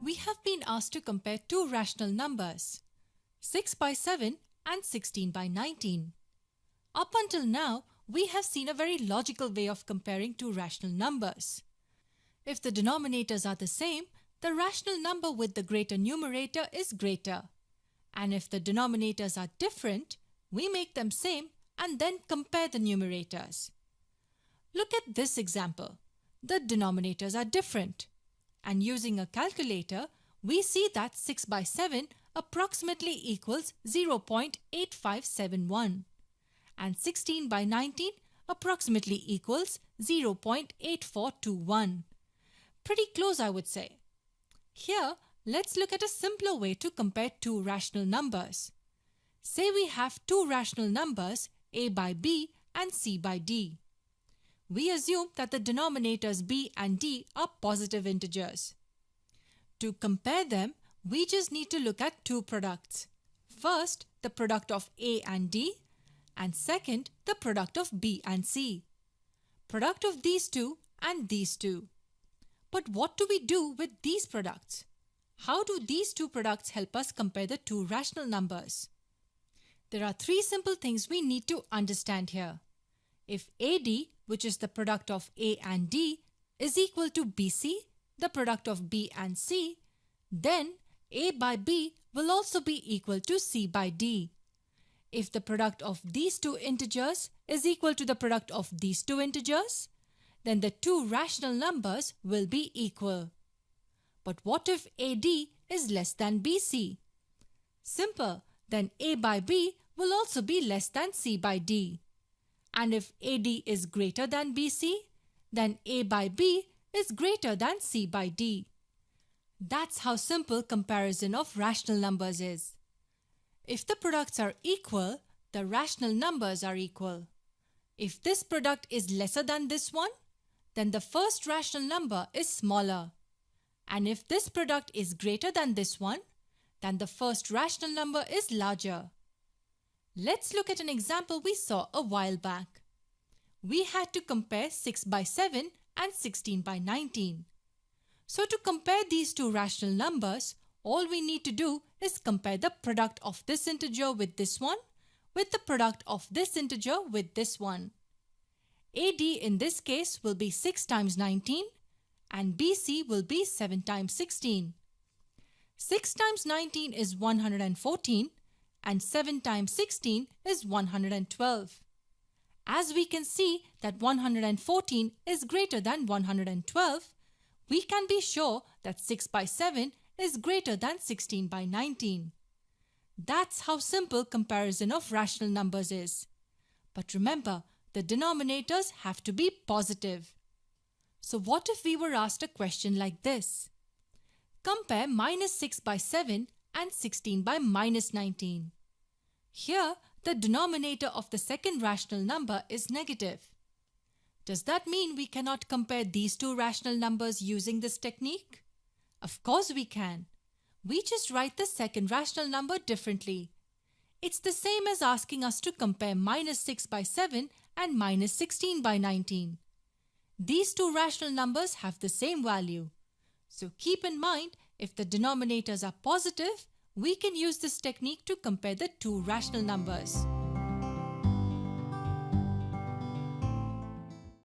We have been asked to compare two rational numbers, 6 by 7 and 16 by 19. Up until now, we have seen a very logical way of comparing two rational numbers. If the denominators are the same, the rational number with the greater numerator is greater. And if the denominators are different, we make them same and then compare the numerators. Look at this example. The denominators are different. And using a calculator, we see that 6 by 7 approximately equals 0.8571 and 16 by 19 approximately equals 0.8421. Pretty close, I would say. Here, let's look at a simpler way to compare two rational numbers. Say we have two rational numbers a by b and c by d. We assume that the denominators b and d are positive integers. To compare them, we just need to look at two products. First, the product of a and d, and second, the product of b and c. Product of these two and these two. But what do we do with these products? How do these two products help us compare the two rational numbers? There are three simple things we need to understand here. If AD, which is the product of A and D, is equal to BC, the product of B and C, then A by B will also be equal to C by D. If the product of these two integers is equal to the product of these two integers, then the two rational numbers will be equal. But what if AD is less than BC? Simple, then A by B will also be less than C by D. And if AD is greater than BC, then A by B is greater than C by D. That's how simple comparison of rational numbers is. If the products are equal, the rational numbers are equal. If this product is lesser than this one, then the first rational number is smaller. And if this product is greater than this one, then the first rational number is larger. Let's look at an example we saw a while back. We had to compare 6 by 7 and 16 by 19. So to compare these two rational numbers, all we need to do is compare the product of this integer with this one with the product of this integer with this one. AD in this case will be 6 times 19 and BC will be 7 times 16. 6 times 19 is 114 and 7 times 16 is 112. As we can see that 114 is greater than 112, we can be sure that 6 by 7 is greater than 16 by 19. That's how simple comparison of rational numbers is. But remember, the denominators have to be positive. So what if we were asked a question like this? Compare minus 6 by 7 and 16 by minus 19. Here, the denominator of the second rational number is negative. Does that mean we cannot compare these two rational numbers using this technique? Of course we can. We just write the second rational number differently. It's the same as asking us to compare minus 6 by 7 and minus 16 by 19. These two rational numbers have the same value. So keep in mind, if the denominators are positive, we can use this technique to compare the two rational numbers.